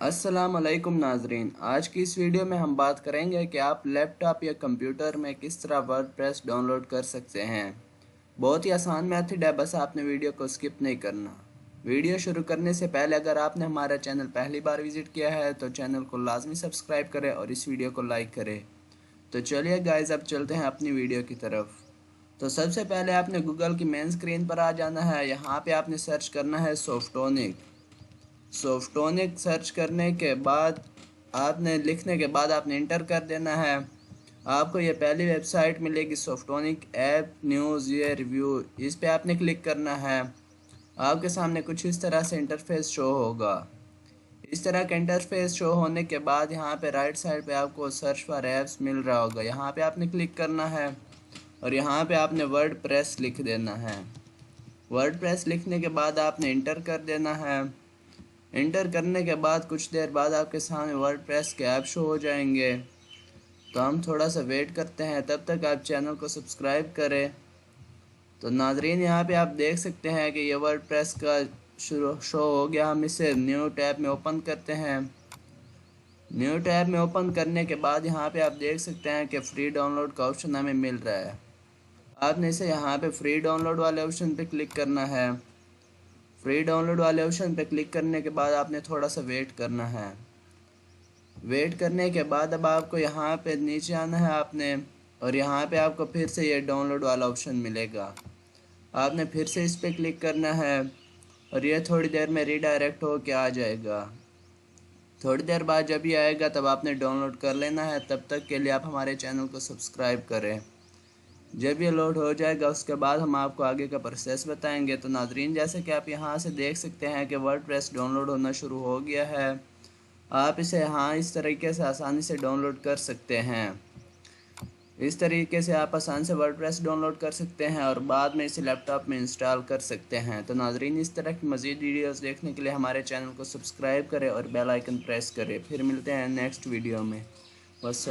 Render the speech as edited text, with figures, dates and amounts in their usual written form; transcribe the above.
अस्सलाम वालेकुम नाजरीन। आज की इस वीडियो में हम बात करेंगे कि आप लैपटॉप या कंप्यूटर में किस तरह वर्डप्रेस डाउनलोड कर सकते हैं। बहुत ही आसान मेथड है, बस आपने वीडियो को स्किप नहीं करना। वीडियो शुरू करने से पहले अगर आपने हमारा चैनल पहली बार विजिट किया है तो चैनल को लाजमी सब्सक्राइब करें और इस वीडियो को लाइक करें। तो चलिए गाइस, अब चलते हैं अपनी वीडियो की तरफ। तो सबसे पहले आपने गूगल की मेन स्क्रीन पर आ जाना है। यहाँ पे आपने सर्च करना है सॉफ्टोनिक। सॉफ्टोनिक सर्च करने के बाद आपने लिखने के बाद आपने इंटर कर देना है। आपको ये पहली वेबसाइट मिलेगी सॉफ्टोनिक ऐप न्यूज़ ये रिव्यू, इस पे आपने क्लिक करना है। आपके सामने कुछ इस तरह से इंटरफेस शो होगा। इस तरह का इंटरफेस शो होने के बाद यहाँ पे राइट साइड पे आपको सर्च फॉर ऐप्स मिल रहा होगा, यहाँ पे आपने क्लिक करना है और यहाँ पे आपने वर्ड प्रेस लिख देना है। वर्ड प्रेस लिखने के बाद आपने इंटर कर देना है। इंटर करने के बाद कुछ देर बाद आपके सामने वर्डप्रेस के ऐप शो हो जाएंगे। तो हम थोड़ा सा वेट करते हैं, तब तक आप चैनल को सब्सक्राइब करें। तो नाजरीन, यहाँ पे आप देख सकते हैं कि ये वर्डप्रेस का शुरू शो हो गया। हम इसे न्यू टैब में ओपन करते हैं। न्यू टैब में ओपन करने के बाद यहाँ पे आप देख सकते हैं कि फ्री डाउनलोड का ऑप्शन हमें मिल रहा है। आपने इसे यहाँ पे फ्री डाउनलोड वाले ऑप्शन पे क्लिक करना है। फ्री डाउनलोड वाले ऑप्शन पे क्लिक करने के बाद आपने थोड़ा सा वेट करना है। वेट करने के बाद अब आपको यहाँ पे नीचे आना है आपने, और यहाँ पे आपको फिर से ये डाउनलोड वाला ऑप्शन मिलेगा। आपने फिर से इस पे क्लिक करना है और ये थोड़ी देर में रीडायरेक्ट हो के आ जाएगा। थोड़ी देर बाद जब ये आएगा तब आपने डाउनलोड कर लेना है। तब तक के लिए आप हमारे चैनल को सब्सक्राइब करें। जब ये लोड हो जाएगा उसके बाद हम आपको आगे का प्रोसेस बताएंगे। तो नाजरीन, जैसे कि आप यहाँ से देख सकते हैं कि वर्डप्रेस डाउनलोड होना शुरू हो गया है। आप इसे यहाँ इस तरीके से आसानी से डाउनलोड कर सकते हैं। इस तरीके से आप आसान से वर्डप्रेस डाउनलोड कर सकते हैं और बाद में इसे लैपटॉप में इंस्टॉल कर सकते हैं। तो नाजरीन, इस तरह की मज़ीद वीडियोस देखने के लिए हमारे चैनल को सब्सक्राइब करें और बेल आइकन प्रेस करें। फिर मिलते हैं नेक्स्ट वीडियो में। वस्सलाम।